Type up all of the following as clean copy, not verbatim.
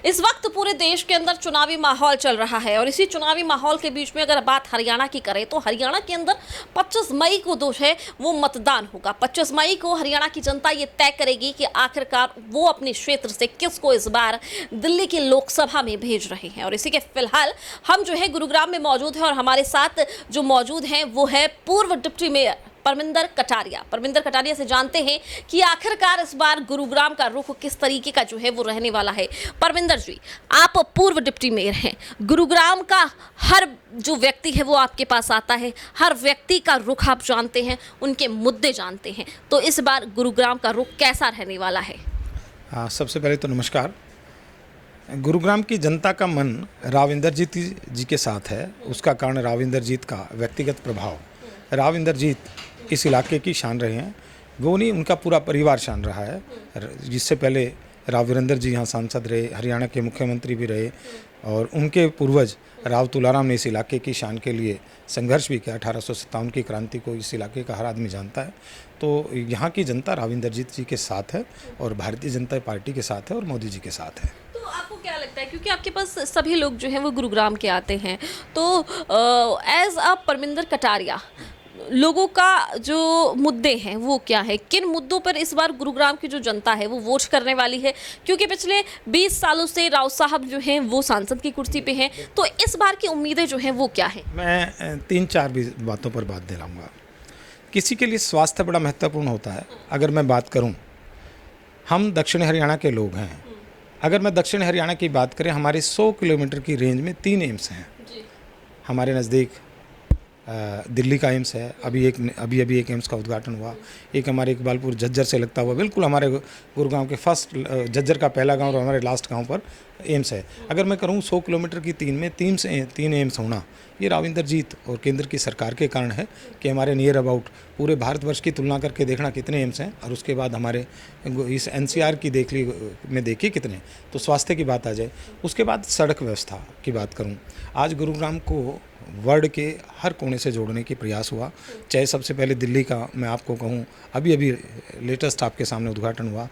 इस वक्त पूरे देश के अंदर चुनावी माहौल चल रहा है और इसी चुनावी माहौल के बीच में अगर बात हरियाणा की करें तो हरियाणा के अंदर 25 मई को जो है वो मतदान होगा। 25 मई को हरियाणा की जनता ये तय करेगी कि आखिरकार वो अपने क्षेत्र से किसको इस बार दिल्ली की लोकसभा में भेज रहे हैं। और इसी के फिलहाल हम जो है गुरुग्राम में मौजूद हैं और हमारे साथ जो मौजूद हैं वो है पूर्व डिप्टी मेयर परमिंदर कटारिया। परमिंदर कटारिया से जानते हैं कि आखिरकार इस बार गुरुग्राम का रुख किस तरीके का जो है वो रहने वाला है। परमिंदर जी, आप पूर्व डिप्टी मेयर हैं, गुरुग्राम का हर जो व्यक्ति है वो आपके पास आता है, हर व्यक्ति का रुख आप जानते हैं, उनके मुद्दे जानते हैं, तो इस बार गुरुग्राम का रुख कैसा रहने वाला है? सबसे पहले तो नमस्कार। गुरुग्राम की जनता का मन राव इंद्रजीत जी के साथ है। उसका कारण राव इंद्रजीत का व्यक्तिगत प्रभाव। राव इंद्रजीत इस इलाके की शान रहे हैं, वो नहीं उनका पूरा परिवार शान रहा है। जिससे पहले राव वीरेंद्र जी यहाँ सांसद रहे, हरियाणा के मुख्यमंत्री भी रहे और उनके पूर्वज राव तुलाराम ने इस इलाके की शान के लिए संघर्ष भी किया। 1857 की क्रांति को इस इलाके का हर आदमी जानता है। तो यहाँ की जनता राव इंद्रजीत जी के साथ है और भारतीय जनता पार्टी के साथ है और मोदी जी के साथ है। तो आपको क्या लगता है, क्योंकि आपके पास सभी लोग जो हैं वो गुरुग्राम के आते हैं, तो एज अ परमिंदर कटारिया लोगों का जो मुद्दे हैं वो क्या है? किन मुद्दों पर इस बार गुरुग्राम की जो जनता है वो वोट करने वाली है? क्योंकि पिछले 20 सालों से राव साहब जो हैं वो सांसद की कुर्सी पे हैं, तो इस बार की उम्मीदें जो हैं वो क्या हैं? मैं 3-4 भी बातों पर बात दिलाऊंगा। किसी के लिए स्वास्थ्य बड़ा महत्वपूर्ण होता है। अगर मैं बात करूं, हम दक्षिण हरियाणा के लोग हैं। अगर मैं दक्षिण हरियाणा की बात करें, हमारे 100 किलोमीटर की रेंज में 3 एम्स हैं। हमारे नज़दीक दिल्ली का एम्स है, अभी एक एम्स का उद्घाटन हुआ। एक हमारे इकबालपुर झज्जर से लगता हुआ बिल्कुल हमारे गुरुग्राम के फर्स्ट झज्जर का पहला गांव और हमारे लास्ट गांव पर एम्स है। अगर मैं करूं 100 किलोमीटर की 3 में 3 एम्स होना, ये राव इंद्रजीत और केंद्र की सरकार के कारण है कि हमारे नियर अबाउट पूरे भारतवर्ष की तुलना करके देखना कितने एम्स हैं और उसके बाद हमारे इस एनसीआर की देखिए कितने, तो स्वास्थ्य की बात आ जाए। उसके बाद सड़क व्यवस्था की बात करूं, आज गुरुग्राम को वर्ल्ड के हर कोने से जोड़ने की प्रयास हुआ। चाहे सबसे पहले दिल्ली का मैं आपको कहूँ, अभी लेटेस्ट आपके सामने उद्घाटन हुआ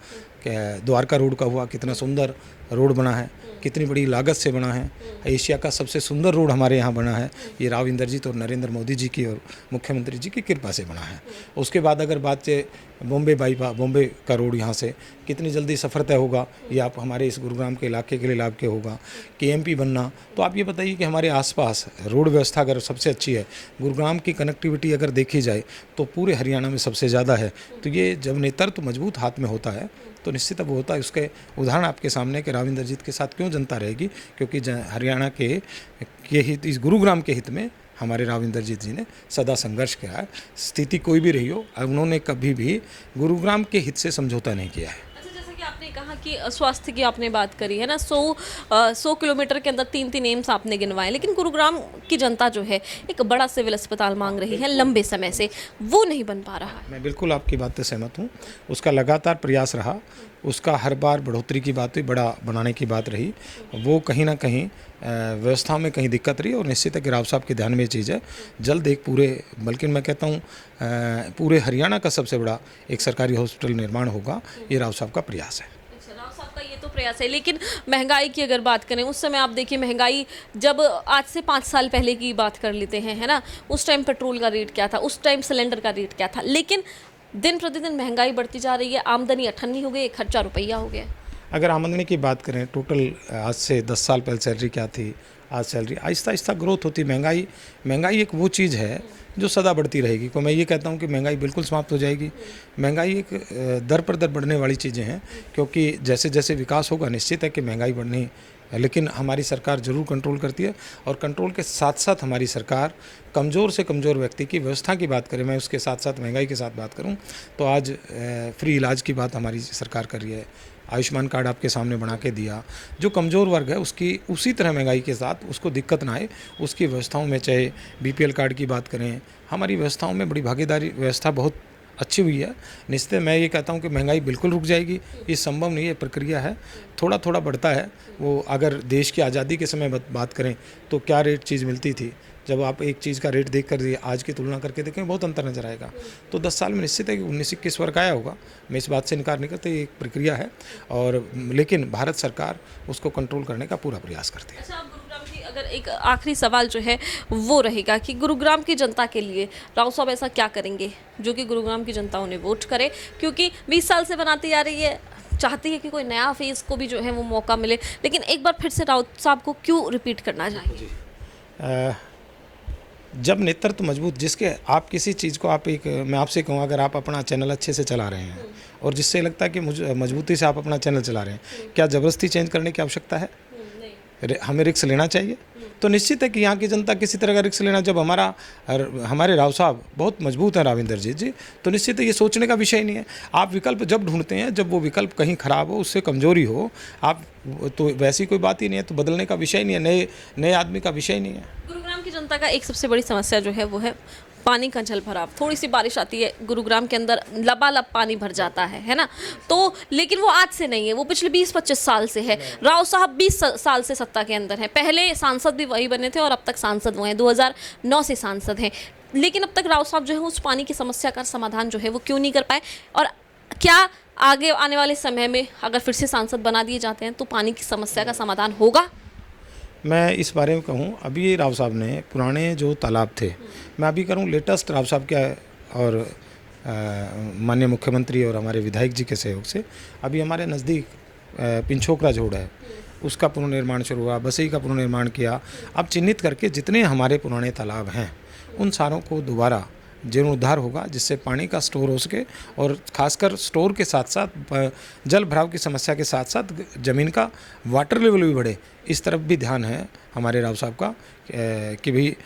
कि द्वारका रोड का हुआ, कितना सुंदर रोड बना है, कितनी बड़ी लागत से बना है। एशिया का सबसे सुंदर रोड हमारे यहाँ बना है। ये राव इंद्रजीत और नरेंद्र मोदी जी की और मुख्यमंत्री जी की कृपा से बना है। उसके बाद अगर बात बॉम्बे का रोड यहाँ से कितनी जल्दी सफ़र तय होगा, ये आप हमारे इस गुरुग्राम के इलाके के लिए लाभ के होगा। केएमपी बनना, तो आप ये बताइए कि हमारे आसपास रोड व्यवस्था अगर सबसे अच्छी है, गुरुग्राम की कनेक्टिविटी अगर देखी जाए तो पूरे हरियाणा में सबसे ज़्यादा है। तो ये जब नेतृत्व मजबूत हाथ में होता है तो निश्चित अब होता है। उसके उदाहरण आपके सामने कि राव इंद्रजीत के साथ क्यों जनता रहेगी, क्योंकि हरियाणा के हित, इस गुरुग्राम के हित में हमारे राव इंद्रजीत जी ने सदा संघर्ष किया है। स्थिति कोई भी रही हो, उन्होंने कभी भी गुरुग्राम के हित से समझौता नहीं किया है। अच्छा, जैसा कि आपने कहा कि स्वास्थ्य की आपने बात करी है ना, 100 किलोमीटर के अंदर 3 एम्स आपने गिनवाए, लेकिन गुरुग्राम की जनता जो है एक बड़ा सिविल अस्पताल मांग रही है लंबे समय से, वो नहीं बन पा रहा है। मैं बिल्कुल आपकी बात से सहमत हूँ। उसका लगातार प्रयास रहा, उसका हर बार बढ़ोतरी की बात हुई, बड़ा बनाने की बात रही, वो कहीं ना कहीं व्यवस्था में कहीं दिक्कत रही और निश्चित है कि राव साहब के ध्यान में ये चीज़ है। जल्द एक बल्कि मैं कहता हूँ पूरे हरियाणा का सबसे बड़ा एक सरकारी हॉस्पिटल निर्माण होगा, ये राव साहब का प्रयास है। राव साहब का ये तो प्रयास है, लेकिन महंगाई की अगर बात करें, उस समय आप देखिए महंगाई जब आज से 5 साल पहले की बात कर लेते हैं, है ना, उस टाइम पेट्रोल का रेट क्या था, उस टाइम सिलेंडर का रेट क्या था, लेकिन दिन प्रतिदिन महंगाई बढ़ती जा रही है। आमदनी अठन्नी हो गई, खर्चा रुपया हो गया। अगर आमदनी की बात करें, टोटल आज से 10 साल पहले सैलरी क्या थी, आज सैलरी आहिस्ता आहिस्ता ग्रोथ होती। महंगाई एक वो चीज़ है जो सदा बढ़ती रहेगी। को मैं ये कहता हूँ कि महंगाई बिल्कुल समाप्त हो जाएगी। महंगाई एक दर पर दर बढ़ने वाली चीज़ें हैं, क्योंकि जैसे जैसे विकास होगा निश्चित है कि महंगाई बढ़नी, लेकिन हमारी सरकार ज़रूर कंट्रोल करती है। और कंट्रोल के साथ साथ हमारी सरकार कमज़ोर से कमज़ोर व्यक्ति की व्यवस्था की बात करें, मैं उसके साथ साथ महंगाई के साथ बात करूं, तो आज फ्री इलाज की बात हमारी सरकार कर रही है। आयुष्मान कार्ड आपके सामने बना के दिया। जो कमज़ोर वर्ग है उसकी उसी तरह महंगाई के साथ उसको दिक्कत ना आए, उसकी व्यवस्थाओं में, चाहे बीपीएल कार्ड की बात करें, हमारी व्यवस्थाओं में बड़ी भागीदारी, व्यवस्था बहुत अच्छी हुई है। निश्चित मैं ये कहता हूँ कि महंगाई बिल्कुल रुक जाएगी, ये संभव नहीं है, प्रक्रिया है, थोड़ा थोड़ा बढ़ता है। वो अगर देश की आज़ादी के समय बात करें तो क्या रेट चीज़ मिलती थी, जब आप एक चीज़ का रेट देख कर आज की तुलना करके देखें बहुत अंतर नजर आएगा। तो 10 साल में निश्चित है कि 19-21 वर्ग आया होगा, मैं इस बात से इनकार नहीं करता, ये एक प्रक्रिया है और लेकिन भारत सरकार उसको कंट्रोल करने का पूरा प्रयास करती है। अच्छा, आप गुरुग्राम की अगर एक आखिरी सवाल जो है वो रहेगा कि गुरुग्राम की जनता के लिए राव साहब ऐसा क्या करेंगे जो कि गुरुग्राम की जनता उन्हें वोट करे, क्योंकि 20 साल से बनाती आ रही है, चाहती है कि कोई नया फेस को भी जो है वो मौका मिले, लेकिन एक बार फिर से राउत साहब को क्यों रिपीट करना चाहिए? जब नेतृत्व मजबूत, जिसके आप किसी चीज़ को आप एक, मैं आपसे कहूँ अगर आप अपना चैनल अच्छे से चला रहे हैं और जिससे लगता है कि मुझे मजबूती से आप अपना चैनल चला रहे हैं, क्या ज़बरदस्ती चेंज करने की आवश्यकता है? हमें रिस्क लेना चाहिए। तो निश्चित है कि यहाँ की जनता किसी तरह का रिस्क लेना, जब हमारे राव साहब बहुत मजबूत हैं, राविंदर जी, तो निश्चित है ये सोचने का विषय नहीं है। आप विकल्प जब ढूंढते हैं, जब वो विकल्प कहीं ख़राब हो, उससे कमजोरी हो, आप तो वैसी कोई बात ही नहीं है, तो बदलने का विषय नहीं है, नए आदमी का विषय नहीं है। गुरुग्राम की जनता का एक सबसे बड़ी समस्या जो है वो है पानी का जल भराव। थोड़ी सी बारिश आती है, गुरुग्राम के अंदर लबालब पानी भर जाता है ना। तो लेकिन वो आज से नहीं है, वो पिछले 20-25 साल से है। राव साहब 20 साल से सत्ता के अंदर हैं, पहले सांसद भी वही बने थे और अब तक सांसद वो हैं, 2009 से सांसद हैं, लेकिन अब तक राव साहब जो है उस पानी की समस्या का समाधान जो है वो क्यों नहीं कर पाए, और क्या आगे आने वाले समय में अगर फिर से सांसद बना दिए जाते हैं तो पानी की समस्या का समाधान होगा? मैं इस बारे में कहूँ, अभी राव साहब ने पुराने जो तालाब थे, मैं अभी करूँ लेटेस्ट राव साहब क्या और माननीय मुख्यमंत्री और हमारे विधायक जी के सहयोग से अभी हमारे नज़दीक पिंछोकरा जोड़ है, उसका पुनर्निर्माण शुरू हुआ, बसई का पुनर्निर्माण किया। अब चिन्हित करके जितने हमारे पुराने तालाब हैं उन सारों को दोबारा जीर्णोद्धार होगा, जिससे पानी का स्टोर हो सके और ख़ासकर स्टोर के साथ साथ जल भराव की समस्या के साथ साथ ज़मीन का वाटर लेवल भी बढ़े, इस तरफ भी ध्यान है हमारे राव साहब का कि भाई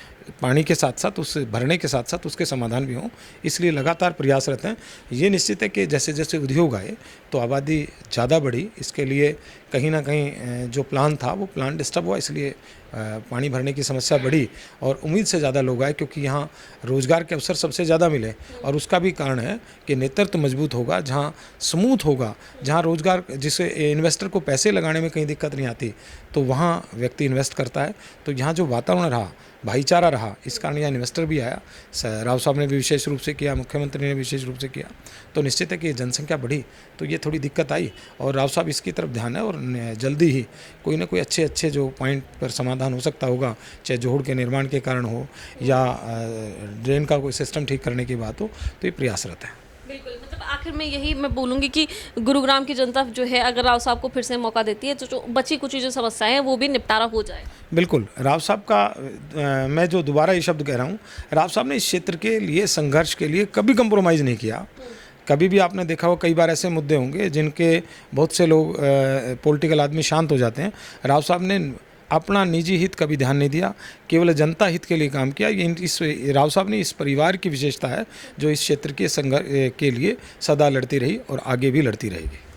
पानी के साथ साथ उस भरने के साथ साथ उसके समाधान भी हों, इसलिए लगातार प्रयासरत हैं। ये निश्चित है कि जैसे जैसे उद्योग आए तो आबादी ज़्यादा बढ़ी, इसके लिए कहीं ना कहीं जो प्लान था वो प्लान डिस्टर्ब हुआ, इसलिए पानी भरने की समस्या बढ़ी और उम्मीद से ज़्यादा लोग आए, क्योंकि यहाँ रोज़गार के अवसर सबसे ज़्यादा मिले और उसका भी कारण है कि नेतृत्व मजबूत होगा, जहाँ स्मूथ होगा, जहाँ रोज़गार, जिससे इन्वेस्टर को पैसे लगाने में कहीं दिक्कत नहीं आती, तो वहाँ व्यक्ति इन्वेस्ट करता है। तो यहाँ जो वातावरण रहा, भाईचारा रहा, इस कारण यहाँ इन्वेस्टर भी आया। राव साहब ने भी विशेष रूप से किया, मुख्यमंत्री ने विशेष रूप से किया, तो निश्चित है कि जनसंख्या बढ़ी तो ये थोड़ी दिक्कत आई और राव साहब इसकी तरफ ध्यान है और जल्दी ही कोई ना कोई अच्छे जो पॉइंट पर समाधान हो सकता होगा, चाहे जोड़ के निर्माण के कारण हो या ड्रेन का कोई सिस्टम ठीक करने की बात हो, तो ये प्रयासरत है। बिल्कुल, मतलब आखिर में यही मैं बोलूँगी कि गुरुग्राम की जनता जो है अगर राव साहब को फिर से मौका देती है तो जो बची कुछ जो समस्याएं हैं वो भी निपटारा हो जाए। बिल्कुल, राव साहब का मैं जो दोबारा ये शब्द कह रहा हूँ, राव साहब ने इस क्षेत्र के लिए, संघर्ष के लिए कभी कंप्रोमाइज़ नहीं किया। कभी भी आपने देखा हो, कई बार ऐसे मुद्दे होंगे जिनके बहुत से लोग पॉलिटिकल आदमी शांत हो जाते हैं, राव साहब ने अपना निजी हित कभी ध्यान नहीं दिया, केवल जनता हित के लिए काम किया। ये इस राव साहब ने इस परिवार की विशेषता है जो इस क्षेत्र के संघर्ष के लिए सदा लड़ती रही और आगे भी लड़ती रहेगी।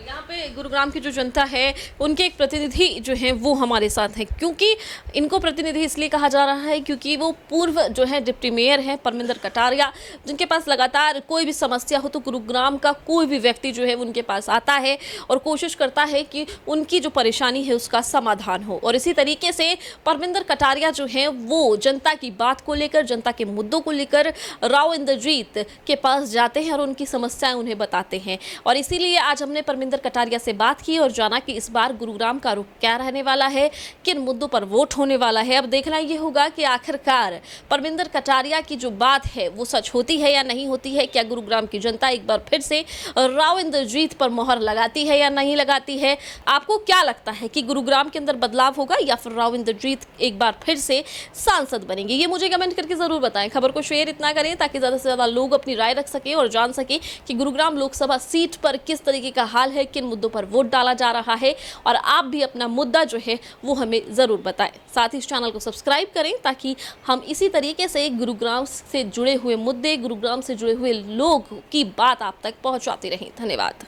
यहाँ पे गुरुग्राम की जो जनता है उनके एक प्रतिनिधि जो हैं वो हमारे साथ हैं, क्योंकि इनको प्रतिनिधि इसलिए कहा जा रहा है क्योंकि वो पूर्व जो है डिप्टी मेयर हैं परमिंदर कटारिया, जिनके पास लगातार कोई भी समस्या हो तो गुरुग्राम का कोई भी व्यक्ति जो है उनके पास आता है और कोशिश करता है कि उनकी जो परेशानी है उसका समाधान हो। और इसी तरीके से परमिंदर कटारिया जो हैं वो जनता की बात को लेकर, जनता के मुद्दों को लेकर राव इंद्रजीत के पास जाते हैं और उनकी समस्याएं उन्हें बताते हैं। और इसीलिए आज हमने परमिंदर कटारिया से बात की और जाना कि इस बार गुरुग्राम का रुख क्या रहने वाला है, किन मुद्दों पर वोट होने वाला है। अब देखना ये होगा कि आखिरकार परमिंदर कटारिया की जो बात है वो सच होती है या नहीं होती है। क्या गुरुग्राम की जनता एक बार फिर से राव इंद्रजीत पर मोहर लगाती है या नहीं लगाती है? आपको क्या लगता है कि गुरुग्राम के अंदर बदलाव होगा या फिर राव इंद्रजीत एक बार फिर से सांसद बनेंगे? ये मुझे कमेंट करके जरूर बताएं। खबर को शेयर इतना करें ताकि ज़्यादा से ज़्यादा लोग अपनी राय रख सकें और जान सकें कि गुरुग्राम लोकसभा सीट पर किस तरीके का हाल है, किन मुद्दों पर वोट डाला जा रहा है। और आप भी अपना मुद्दा जो है वो हमें ज़रूर बताएं। साथ ही इस चैनल को सब्सक्राइब करें ताकि हम इसी तरीके से गुरुग्राम से जुड़े हुए मुद्दे, गुरुग्राम से जुड़े हुए लोग की बात आप तक पहुंचाते रहें। धन्यवाद।